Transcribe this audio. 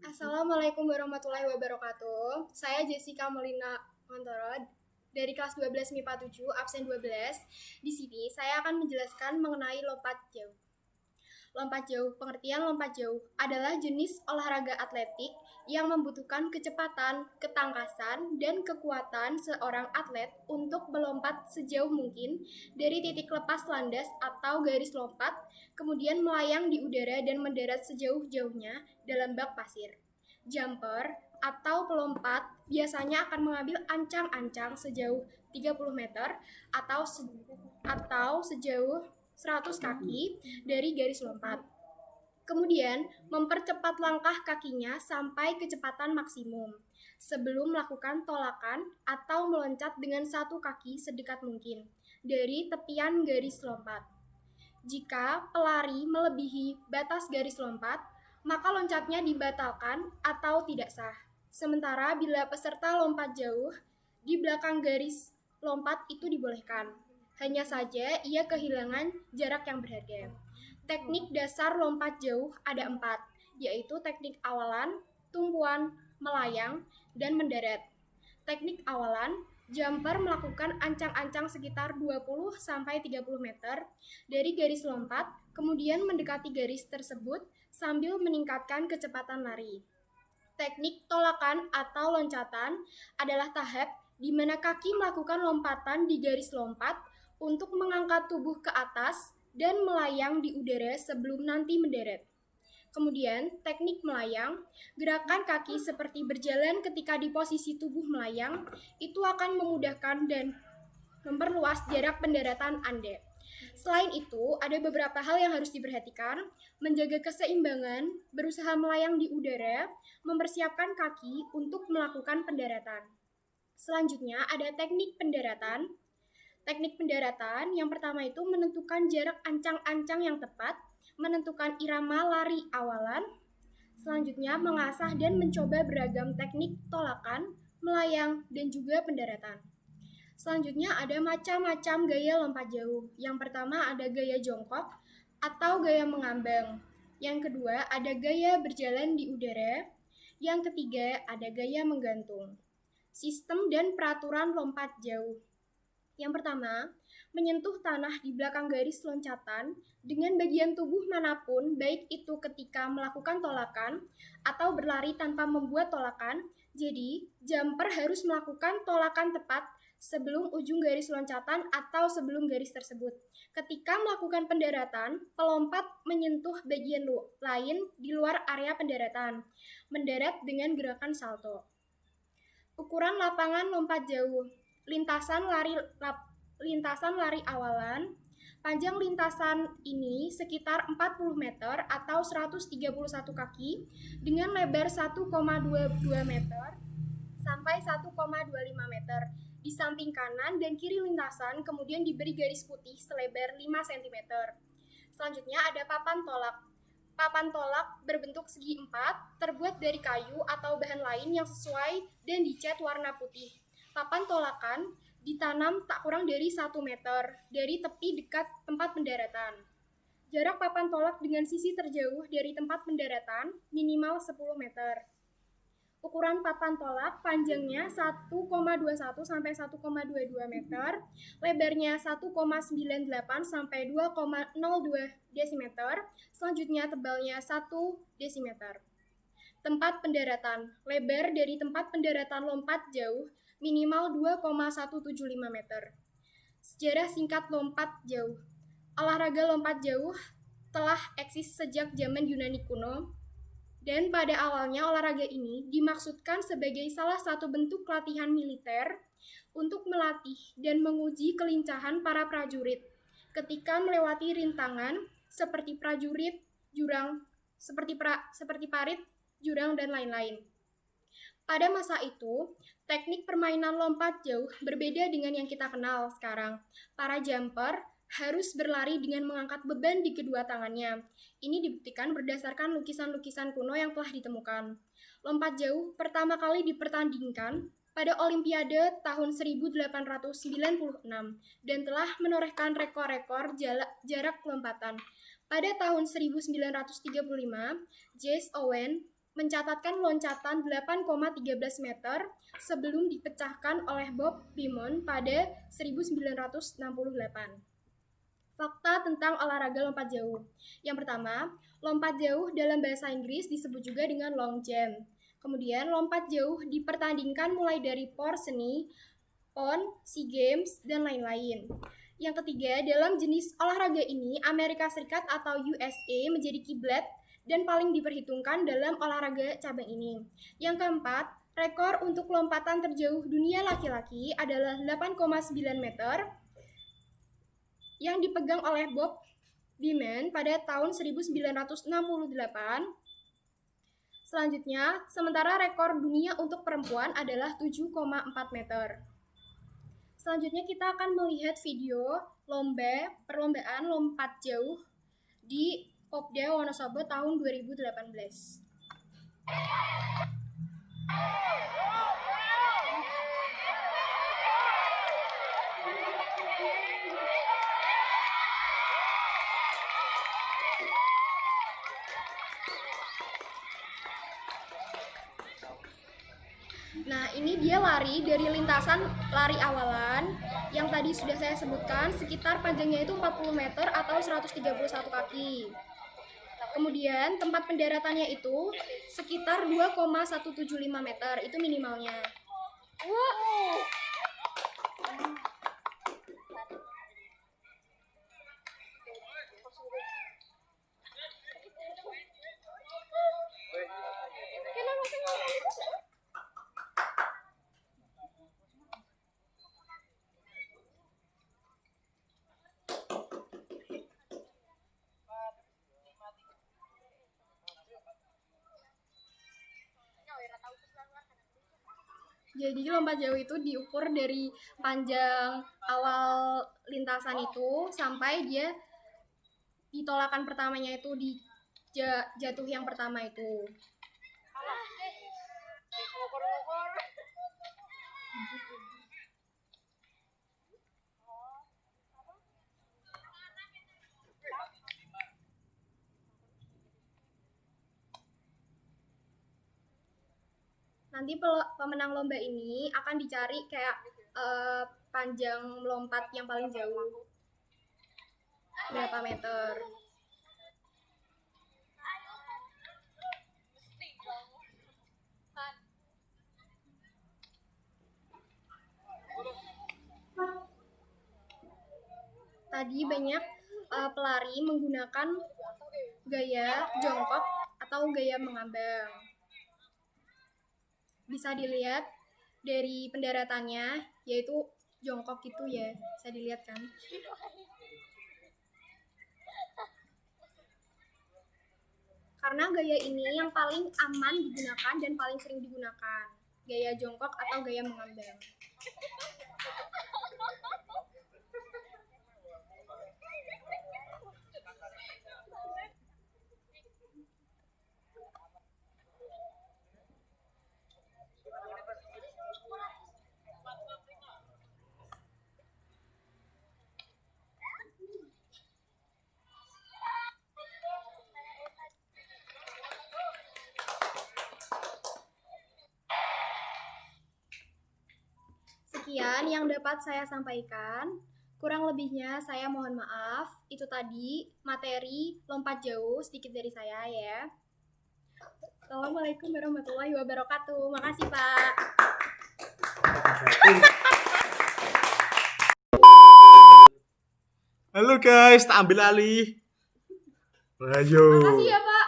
Assalamualaikum warahmatullahi wabarakatuh. Saya Jessica Molina Montoro dari kelas 12 MIPA 7, absen 12. Di sini saya akan menjelaskan mengenai lompat jauh. Lompat jauh, pengertian lompat jauh adalah jenis olahraga atletik yang membutuhkan kecepatan, ketangkasan, dan kekuatan seorang atlet untuk melompat sejauh mungkin dari titik lepas landas atau garis lompat, kemudian melayang di udara dan mendarat sejauh-jauhnya dalam bak pasir. Jumper atau pelompat biasanya akan mengambil ancang-ancang sejauh 30 meter atau sejauh 100 kaki dari garis lompat. Kemudian, mempercepat langkah kakinya sampai kecepatan maksimum sebelum melakukan tolakan atau meloncat dengan satu kaki sedekat mungkin dari tepian garis lompat. Jika pelari melebihi batas garis lompat, maka loncatnya dibatalkan atau tidak sah. Sementara bila peserta lompat jauh, di belakang garis lompat itu dibolehkan. Hanya saja ia kehilangan jarak yang berharga. Teknik dasar lompat jauh ada 4, yaitu teknik awalan, tumpuan, melayang, dan mendarat. Teknik awalan, jumper melakukan ancang-ancang sekitar 20-30 meter dari garis lompat, kemudian mendekati garis tersebut sambil meningkatkan kecepatan lari. Teknik tolakan atau loncatan adalah tahap di mana kaki melakukan lompatan di garis lompat untuk mengangkat tubuh ke atas dan melayang di udara sebelum nanti mendarat. Kemudian, teknik melayang, gerakan kaki seperti berjalan ketika di posisi tubuh melayang, itu akan memudahkan dan memperluas jarak pendaratan Anda. Selain itu, ada beberapa hal yang harus diperhatikan, menjaga keseimbangan, berusaha melayang di udara, mempersiapkan kaki untuk melakukan pendaratan. Selanjutnya, ada teknik pendaratan. Teknik pendaratan yang pertama itu menentukan jarak ancang-ancang yang tepat, menentukan irama lari awalan. Selanjutnya, mengasah dan mencoba beragam teknik tolakan, melayang, dan juga pendaratan. Selanjutnya ada macam-macam gaya lompat jauh. Yang pertama ada gaya jongkok atau gaya mengambang. Yang kedua ada gaya berjalan di udara. Yang ketiga ada gaya menggantung. Sistem dan peraturan lompat jauh. Yang pertama, menyentuh tanah di belakang garis loncatan dengan bagian tubuh manapun, baik itu ketika melakukan tolakan atau berlari tanpa membuat tolakan. Jadi, jumper harus melakukan tolakan tepat sebelum ujung garis loncatan atau sebelum garis tersebut. Ketika melakukan pendaratan, pelompat menyentuh bagian lain di luar area pendaratan, mendarat dengan gerakan salto. Ukuran lapangan lompat jauh. Lintasan lari awalan, panjang lintasan ini sekitar 40 meter atau 131 kaki dengan lebar 1,22 meter sampai 1,25 meter. Di samping kanan dan kiri lintasan kemudian diberi garis putih selebar 5 cm. Selanjutnya ada papan tolak. Papan tolak berbentuk segi 4, terbuat dari kayu atau bahan lain yang sesuai dan dicat warna putih. Papan tolakan ditanam tak kurang dari 1 meter dari tepi dekat tempat pendaratan. Jarak papan tolak dengan sisi terjauh dari tempat pendaratan minimal 10 meter. Ukuran papan tolak panjangnya 1,21 sampai 1,22 meter, lebarnya 1,98 sampai 2,02 desimeter, selanjutnya tebalnya 1 desimeter. Tempat pendaratan, lebar dari tempat pendaratan lompat jauh minimal 2,175 meter. Sejarah singkat lompat jauh. Olahraga lompat jauh telah eksis sejak zaman Yunani kuno, dan pada awalnya olahraga ini dimaksudkan sebagai salah satu bentuk latihan militer untuk melatih dan menguji kelincahan para prajurit ketika melewati rintangan seperti prajurit, jurang, seperti parit, jurang, dan lain-lain. Pada masa itu, teknik permainan lompat jauh berbeda dengan yang kita kenal sekarang. Para jumper harus berlari dengan mengangkat beban di kedua tangannya. Ini dibuktikan berdasarkan lukisan-lukisan kuno yang telah ditemukan. Lompat jauh pertama kali dipertandingkan pada Olimpiade tahun 1896 dan telah menorehkan rekor-rekor jarak lompatan. Pada tahun 1935, Jesse Owens mencatatkan loncatan 8,13 meter sebelum dipecahkan oleh Bob Beamon pada 1968. Fakta tentang olahraga lompat jauh. Yang pertama, lompat jauh dalam bahasa Inggris disebut juga dengan long jump. Kemudian, lompat jauh dipertandingkan mulai dari POR seni, PON, SEA Games, dan lain-lain. Yang ketiga, dalam jenis olahraga ini, Amerika Serikat atau USA menjadi kiblat dan paling diperhitungkan dalam olahraga cabang ini. Yang keempat, rekor untuk lompatan terjauh dunia laki-laki adalah 8,9 meter yang dipegang oleh Bob Beamon pada tahun 1968. Selanjutnya, sementara rekor dunia untuk perempuan adalah 7,4 meter. Selanjutnya kita akan melihat video perlombaan lompat jauh di Popda Wonosobo tahun 2018. Nah, ini dia lari dari lintasan lari awalan yang tadi sudah saya sebutkan, sekitar panjangnya itu 40 meter atau 131 kaki. Kemudian tempat pendaratannya itu sekitar 2,175 meter, itu minimalnya. Wow. Jadi lompat jauh itu diukur dari panjang awal lintasan itu sampai dia ditolakan pertamanya itu di jatuh yang pertama itu. Nanti pemenang lomba ini akan dicari kayak panjang melompat yang paling jauh berapa meter. Tadi banyak pelari menggunakan gaya jongkok atau gaya mengambang. Bisa dilihat dari pendaratannya, yaitu jongkok gitu ya, bisa dilihat kan. Karena gaya ini yang paling aman digunakan dan paling sering digunakan, gaya jongkok atau gaya mengambang. Sekian yang dapat saya sampaikan. Kurang lebihnya saya mohon maaf. Itu tadi materi lompat jauh sedikit dari saya ya. Assalamualaikum warahmatullahi wabarakatuh. Makasih Pak. Halo guys, tak ambil alih. Ayo. Makasih ya Pak.